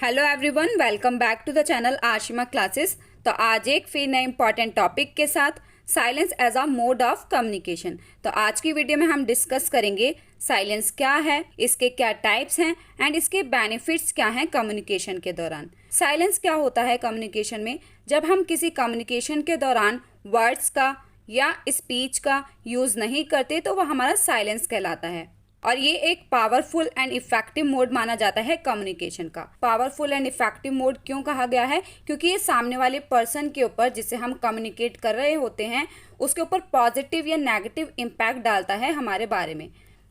Hello everyone, welcome back to the channel Ashima classes. तो आज एक फिर नए इम्पॉर्टेंट टॉपिक के साथ silence as a mode of communication. तो आज की वीडियो में हम डिस्कस करेंगे साइलेंस क्या है, इसके क्या टाइप्स हैं एंड इसके बेनिफिट्स क्या हैं कम्युनिकेशन के दौरान। साइलेंस क्या होता है कम्युनिकेशन में? जब हम किसी कम्युनिकेशन के दौरान वर्ड्स का या स्पीच का यूज़ नहीं करते तो वह हमारा साइलेंस कहलाता है। और ये एक पावरफुल एंड इफेक्टिव मोड माना जाता है कम्युनिकेशन का। पावरफुल एंड इफेक्टिव मोड क्यों कहा गया है? क्योंकि ये सामने वाले पर्सन के ऊपर जिससे हम कम्युनिकेट कर रहे होते हैं उसके ऊपर पॉजिटिव या नेगेटिव इम्पैक्ट डालता है हमारे बारे में।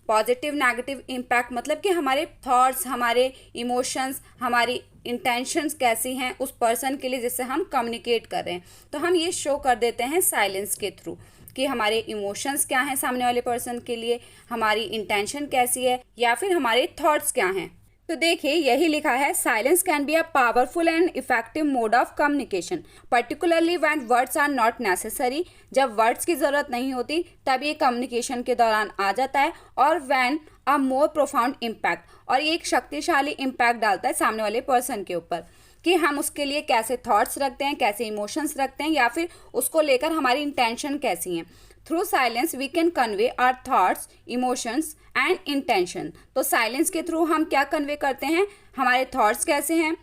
पॉजिटिव नेगेटिव इम्पैक्ट मतलब कि हमारे थॉट्स, हमारे इमोशंस, हमारी इंटेंशंस कैसी हैं उस पर्सन के लिए जिससे हम कम्युनिकेट कर रहे हैं। तो हम ये शो कर देते हैं साइलेंस के थ्रू कि हमारे इमोशंस क्या हैं सामने वाले पर्सन के लिए, हमारी इंटेंशन कैसी है या फिर हमारे थॉट्स क्या हैं। तो देखिए यही लिखा है, silence can be a powerful and effective mode of communication particularly when words are not necessary. जब वर्ड्स की ज़रूरत नहीं होती तब ये कम्युनिकेशन के दौरान आ जाता है। और when a more profound impact, और ये एक शक्तिशाली इम्पैक्ट डालता है सामने वाले पर्सन के ऊपर कि हम उसके लिए कैसे थॉट्स रखते हैं, कैसे इमोशंस रखते हैं या फिर उसको लेकर हमारी इंटेंशन कैसी हैं। Through silence we can convey our thoughts, emotions and intention. तो साइलेंस के थ्रू हम क्या कन्वे करते हैं, हमारे थॉट्स कैसे हैं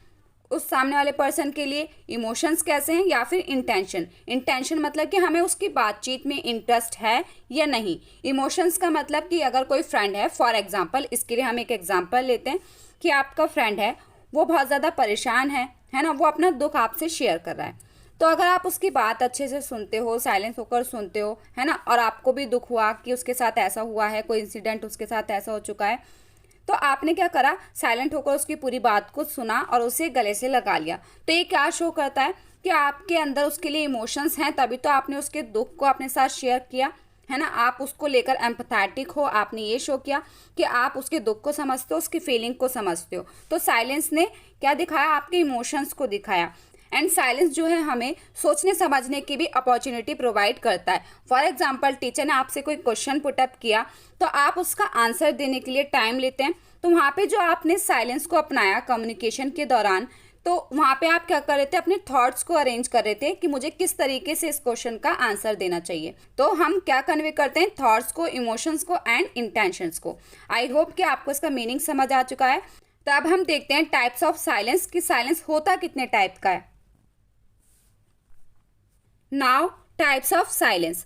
उस सामने वाले पर्सन के लिए, इमोशंस कैसे हैं या फिर इंटेंशन। इंटेंशन मतलब कि हमें उसकी बातचीत में इंटरेस्ट है या नहीं। इमोशंस का मतलब कि अगर कोई फ्रेंड है, फॉर एग्जांपल, इसके लिए हम एक एग्जांपल लेते हैं कि आपका फ्रेंड है, वो बहुत ज़्यादा परेशान है ना, वो अपना दुख आपसे शेयर कर रहा है। तो अगर आप उसकी बात अच्छे से सुनते हो, साइलेंस होकर सुनते हो, है ना, और आपको भी दुख हुआ कि उसके साथ ऐसा हुआ है, कोई इंसिडेंट उसके साथ ऐसा हो चुका है, तो आपने क्या करा, साइलेंट होकर उसकी पूरी बात को सुना और उसे गले से लगा लिया। तो ये क्या शो करता है कि आपके अंदर उसके लिए इमोशंस हैं, तभी तो आपने उसके दुख को अपने साथ शेयर किया, है ना। आप उसको लेकर एम्पैथेटिक हो, आपने ये शो किया कि आप उसके दुख को समझते हो, उसकी फीलिंग को समझते हो। तो साइलेंस ने क्या दिखाया, आपके इमोशंस को दिखाया। एंड साइलेंस जो है हमें सोचने समझने की भी अपॉर्चुनिटी प्रोवाइड करता है। फॉर एग्जांपल, टीचर ने आपसे कोई क्वेश्चन पुटअप किया तो आप उसका आंसर देने के लिए टाइम लेते हैं। तो वहाँ पे जो आपने साइलेंस को अपनाया कम्युनिकेशन के दौरान, तो वहाँ पे आप क्या कर रहे थे, अपने थॉट्स को अरेंज कर रहे थे कि मुझे किस तरीके से इस क्वेश्चन का आंसर देना चाहिए। तो हम क्या कन्वे करते हैं, थॉट्स को, इमोशंस को एंड इंटेंशंस को। आई होप कि आपको इसका मीनिंग समझ आ चुका है। तो अब हम देखते हैं टाइप्स ऑफ साइलेंस कि साइलेंस होता कितने टाइप का है। Now types of silence.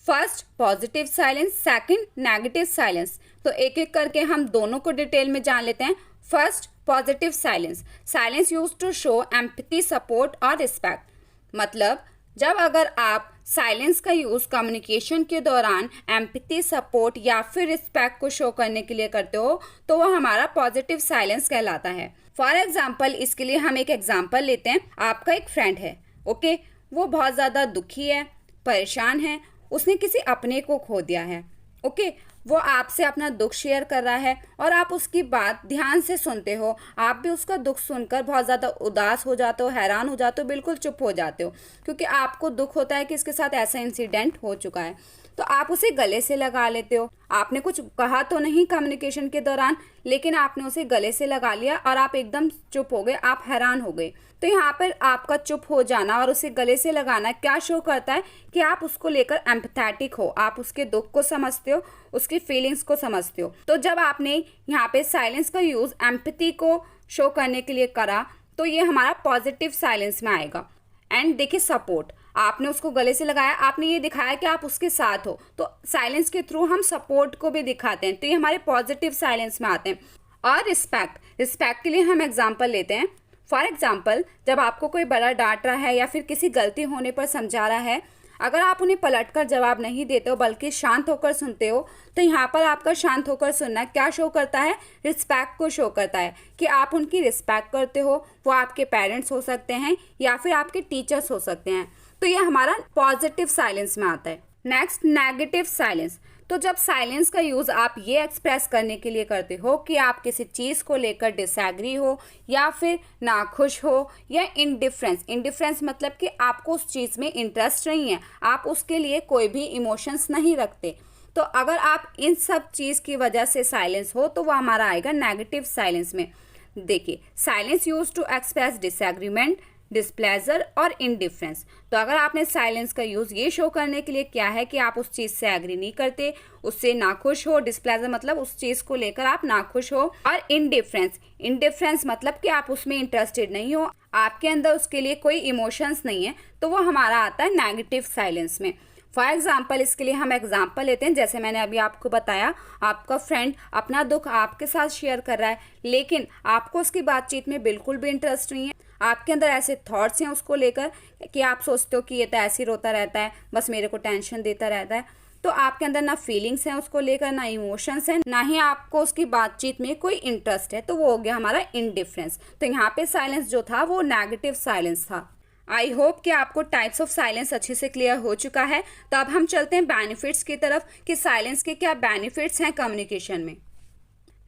First positive silence, second negative silence. तो एक एक करके हम दोनों को डिटेल में जान लेते हैं। First positive silence, silence use to show empathy, support और रिस्पेक्ट। मतलब जब अगर आप साइलेंस का यूज़ कम्युनिकेशन के दौरान एम्पैथी, सपोर्ट या फिर रिस्पेक्ट को शो करने के लिए करते हो तो वह हमारा पॉजिटिव साइलेंस कहलाता है। फॉर एग्जाम्पल, इसके लिए हम एक एग्जाम्पल लेते हैं। आपका एक फ्रेंड है, ओके, वो बहुत ज़्यादा दुखी है, परेशान है, उसने किसी अपने को खो दिया है, ओके। वो आपसे अपना दुख शेयर कर रहा है और आप उसकी बात ध्यान से सुनते हो। आप भी उसका दुख सुनकर बहुत ज़्यादा उदास हो जाते हो, हैरान हो जाते हो, बिल्कुल चुप हो जाते हो, क्योंकि आपको दुख होता है कि इसके साथ ऐसा इंसिडेंट हो चुका है। तो आप उसे गले से लगा लेते हो। आपने कुछ कहा तो नहीं कम्युनिकेशन के दौरान, लेकिन आपने उसे गले से लगा लिया और आप एकदम चुप हो गए, आप हैरान हो गए। तो यहाँ पर आपका चुप हो जाना और उसे गले से लगाना क्या शो करता है कि आप उसको लेकर एम्पैथेटिक हो, आप उसके दुख को समझते हो, उसकी फीलिंग्स को समझते हो। तो जब आपने यहाँ पे साइलेंस का यूज़ एम्पैथी को शो करने के लिए करा तो ये हमारा पॉजिटिव साइलेंस में आएगा। एंड देखिए सपोर्ट, आपने उसको गले से लगाया, आपने ये दिखाया कि आप उसके साथ हो, तो साइलेंस के थ्रू हम सपोर्ट को भी दिखाते हैं, तो ये हमारे पॉजिटिव साइलेंस में आते हैं। और रिस्पेक्ट, रिस्पेक्ट के लिए हम एग्जाम्पल लेते हैं। फॉर एग्जाम्पल, जब आपको कोई बड़ा डांट रहा है या फिर किसी गलती होने पर समझा रहा है, अगर आप उन्हें पलटकर जवाब नहीं देते हो बल्कि शांत होकर सुनते हो, तो यहाँ पर आपका शांत होकर सुनना क्या शो करता है, रिस्पेक्ट को शो करता है कि आप उनकी रिस्पेक्ट करते हो। वो आपके पेरेंट्स हो सकते हैं या फिर आपके टीचर्स हो सकते हैं। तो ये हमारा पॉजिटिव साइलेंस में आता है। Next negative silence. तो जब साइलेंस का यूज़ आप ये एक्सप्रेस करने के लिए करते हो कि आप किसी चीज़ को लेकर डिसएग्री हो या फिर नाखुश हो या इंडिफरेंस, इंडिफरेंस मतलब कि आपको उस चीज़ में इंटरेस्ट नहीं है, आप उसके लिए कोई भी इमोशंस नहीं रखते। तो अगर आप इन सब चीज़ की वजह से साइलेंस हो तो वह हमारा आएगा नेगेटिव साइलेंस में। देखिए, silence use to express disagreement, displeasure और इनडिफरेंस। तो अगर आपने साइलेंस का यूज़ ये शो करने के लिए किया है कि आप उस चीज़ से एग्री नहीं करते, उससे नाखुश हो, डिस्प्लेजर मतलब उस चीज़ को लेकर आप नाखुश हो, और इनडिफरेंस, इनडिफरेंस मतलब कि आप उसमें इंटरेस्टेड नहीं हो, आपके अंदर उसके लिए कोई इमोशंस नहीं है, तो वो हमारा आता है नेगेटिव साइलेंस में। फॉर एग्जाम्पल, इसके लिए हम एग्जाम्पल लेते हैं। जैसे मैंने अभी आपको बताया, आपका फ्रेंड अपना दुख आपके साथ शेयर कर रहा है, लेकिन आपको उसकी बातचीत में बिल्कुल भी इंटरेस्ट नहीं है। आपके अंदर ऐसे थॉट्स हैं उसको लेकर कि आप सोचते हो कि ये तो ऐसे ही रोता रहता है, बस मेरे को टेंशन देता रहता है। तो आपके अंदर ना फीलिंग्स हैं उसको लेकर, ना इमोशंस हैं, ना ही आपको उसकी बातचीत में कोई इंटरेस्ट है। तो वो हो गया हमारा इनडिफरेंस। तो यहाँ पे साइलेंस जो था वो नेगेटिव साइलेंस था। आई होप कि आपको टाइप्स ऑफ साइलेंस अच्छे से क्लियर हो चुका है। तो अब हम चलते हैं बेनिफिट्स की तरफ कि साइलेंस के क्या बेनिफिट्स हैं कम्युनिकेशन में।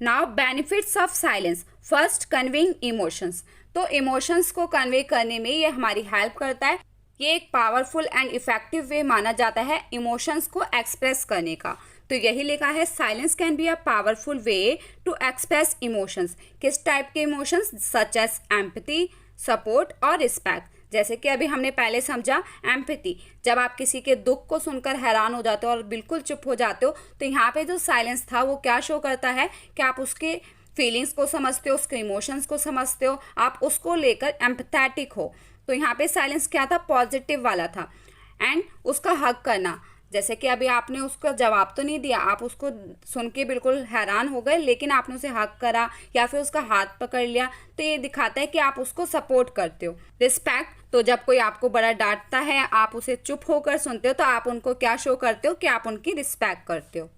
Now benefits of silence. First, conveying emotions. तो इमोशंस को कन्वे करने में ये हमारी हेल्प करता है। ये एक पावरफुल एंड इफेक्टिव वे माना जाता है इमोशंस को एक्सप्रेस करने का। तो यही लिखा है, silence can be a powerful way to express emotions. किस टाइप के emotions? Such as empathy, support और रिस्पेक्ट। जैसे कि अभी हमने पहले समझा एम्पैथी, जब आप किसी के दुख को सुनकर हैरान हो जाते हो और बिल्कुल चुप हो जाते हो, तो यहाँ पे जो साइलेंस था वो क्या शो करता है कि आप उसके फीलिंग्स को समझते हो, उसके इमोशंस को समझते हो, आप उसको लेकर एम्पैथेटिक हो। तो यहाँ पे साइलेंस क्या था? पॉजिटिव वाला था। एंड उसका हक करना, जैसे कि अभी आपने उसका जवाब तो नहीं दिया, आप उसको सुन के बिल्कुल हैरान हो गए, लेकिन आपने उसे हक करा या फिर उसका हाथ पकड़ लिया, तो ये दिखाता है कि आप उसको सपोर्ट करते हो। रिस्पेक्ट, तो जब कोई आपको बड़ा डांटता है, आप उसे चुप होकर सुनते हो, तो आप उनको क्या शो करते हो कि आप उनकी रिस्पेक्ट करते हो।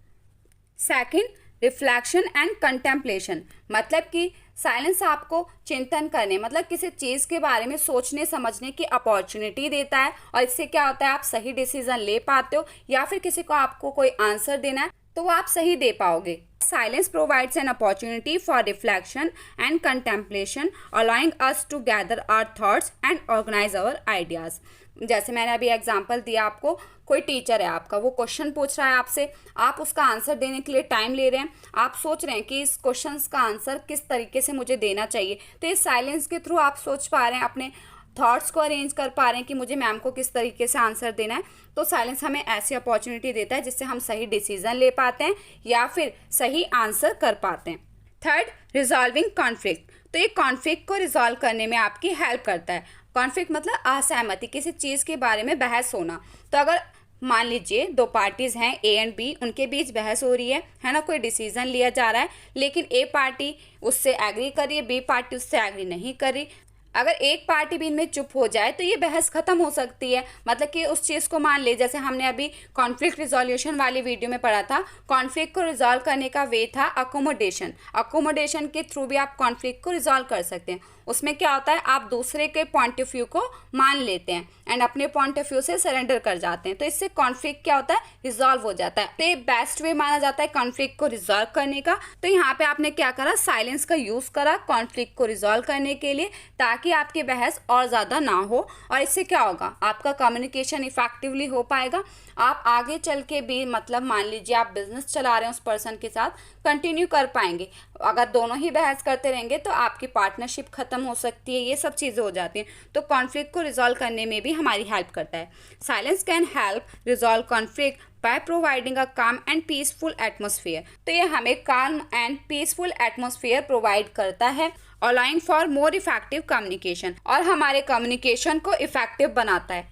सेकंड, रिफ्लेक्शन एंड कंटेम्पलेशन, मतलब कि साइलेंस आपको चिंतन करने, मतलब किसी चीज़ के बारे में सोचने समझने की अपॉर्चुनिटी देता है, और इससे क्या होता है, आप सही डिसीजन ले पाते हो, या फिर किसी को आपको कोई आंसर देना है तो वो आप सही दे पाओगे। Silence provides an opportunity for reflection and contemplation, allowing us to gather our thoughts and organise our ideas. जैसे मैंने अभी एग्जांपल दिया आपको, कोई टीचर है आपका, वो क्वेश्चन पूछ रहा है आपसे, आप उसका आंसर देने के लिए टाइम ले रहे हैं, आप सोच रहे हैं कि इस क्वेश्चन का आंसर किस तरीके से मुझे देना चाहिए। तो इस साइलेंस के थ्रू आप सोच पा रहे हैं, अपने थॉट्स को अरेंज कर पा रहे हैं कि मुझे मैम को किस तरीके से आंसर देना है। तो साइलेंस हमें ऐसी अपॉर्चुनिटी देता है जिससे हम सही डिसीजन ले पाते हैं या फिर सही आंसर कर पाते हैं। Third, resolving conflict. तो ये कॉन्फ्लिक्ट को रिजॉल्व करने में आपकी हेल्प करता है। कॉन्फ्लिक्ट मतलब असहमति, किसी चीज़ के बारे में बहस होना। तो अगर मान लीजिए दो पार्टीज़ हैं ए एंड बी, उनके बीच बहस हो रही है ना, कोई डिसीजन लिया जा रहा है, लेकिन ए पार्टी उससे एग्री कर रही है, बी पार्टी उससे एग्री नहीं कर रही। अगर एक पार्टी भी इनमें चुप हो जाए तो ये बहस खत्म हो सकती है। मतलब कि उस चीज़ को मान ले, जैसे हमने अभी कॉन्फ्लिक्ट रिजोल्यूशन वाली वीडियो में पढ़ा था, कॉन्फ्लिक्ट को रिजॉल्व करने का वे था अकोमोडेशन। अकोमोडेशन के थ्रू भी आप कॉन्फ्लिक्ट को रिजॉल्व कर सकते हैं। उसमें क्या होता है, आप दूसरे के पॉइंट ऑफ व्यू को मान लेते हैं एंड अपने पॉइंट ऑफ व्यू से सरेंडर कर जाते हैं। तो इससे कॉन्फ्लिक्ट क्या होता है, रिजॉल्व हो जाता है। तो ये बेस्ट वे माना जाता है कॉन्फ्लिक्ट को रिजॉल्व करने का। तो यहाँ पे आपने क्या करा, साइलेंस का यूज़ करा कॉन्फ्लिक्ट को रिजॉल्व करने के लिए, ताकि आपकी बहस और ज़्यादा ना हो। और इससे क्या होगा, आपका कम्युनिकेशन इफेक्टिवली हो पाएगा। आप आगे चल के भी, मतलब मान लीजिए आप बिजनेस चला रहे हैं, उस पर्सन के साथ कंटिन्यू कर पाएंगे। अगर दोनों ही बहस करते रहेंगे तो आपकी पार्टनरशिप खत्म हो सकती है, ये सब चीज़ें हो जाती हैं। तो कॉन्फ्लिक्ट को रिजॉल्व करने में भी हमारी हेल्प करता है। Silence can help resolve conflict by providing a काम एंड पीसफुल एटमोसफियर। तो ये हमें काम एंड पीसफुल एटमोसफियर प्रोवाइड करता है, allowing for more effective communication, और हमारे कम्युनिकेशन को इफेक्टिव बनाता है।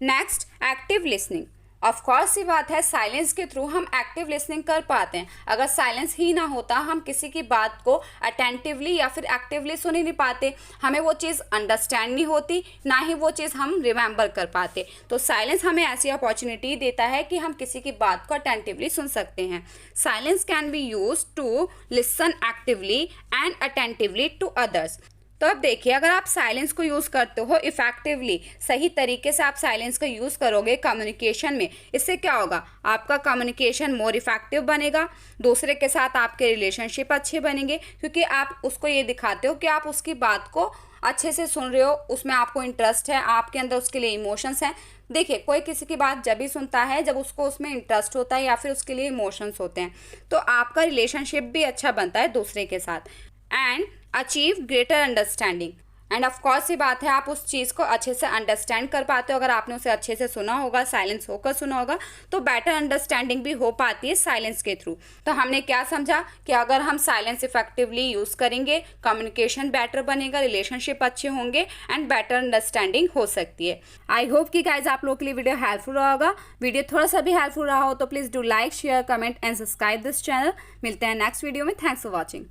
Next, active listening. Of course सी बात है, साइलेंस के थ्रू हम एक्टिव लिसनिंग कर पाते हैं। अगर साइलेंस ही ना होता, हम किसी की बात को अटेंटिवली या फिर एक्टिवली सुन ही नहीं पाते, हमें वो चीज़ अंडरस्टैंड नहीं होती, ना ही वो चीज़ हम रिमेंबर कर पाते। तो साइलेंस हमें ऐसी अपॉर्चुनिटी देता है कि हम किसी की बात को अटेंटिवली सुन सकते हैं। Silence can be use to listen actively and attentively to others. तो अब देखिए, अगर आप साइलेंस को यूज़ करते हो इफ़ेक्टिवली, सही तरीके से आप साइलेंस का यूज़ करोगे कम्युनिकेशन में, इससे क्या होगा, आपका कम्युनिकेशन मोर इफेक्टिव बनेगा, दूसरे के साथ आपके रिलेशनशिप अच्छे बनेंगे, क्योंकि आप उसको ये दिखाते हो कि आप उसकी बात को अच्छे से सुन रहे हो, उसमें आपको इंटरेस्ट है, आपके अंदर उसके लिए इमोशंस हैं। देखिए, कोई किसी की बात जब भी सुनता है जब उसको उसमें इंटरेस्ट होता है या फिर उसके लिए इमोशंस होते हैं, तो आपका रिलेशनशिप भी अच्छा बनता है दूसरे के साथ। And achieve greater understanding. End of course ये बात है, आप उस चीज़ को अच्छे से अंडरस्टैंड कर पाते हो अगर आपने उसे अच्छे से सुना होगा, साइलेंस होकर सुना होगा, तो बेटर अंडरस्टैंडिंग भी हो पाती है साइलेंस के थ्रू। तो हमने क्या समझा कि अगर हम साइलेंस इफेक्टिवली यूज़ करेंगे, कम्युनिकेशन बेटर बनेगा, रिलेशनशिप अच्छे होंगे एंड बेटर अंडरस्टैंडिंग हो सकती है। आई होप कि गाइज आप लोगों के लिए वीडियो हेल्पफुल रहा होगा। वीडियो थोड़ा सा भी हेल्पफुल रहा हो तो please do like, share, comment and subscribe this channel. मिलते हैं नेक्स्ट वीडियो में। Thanks for watching.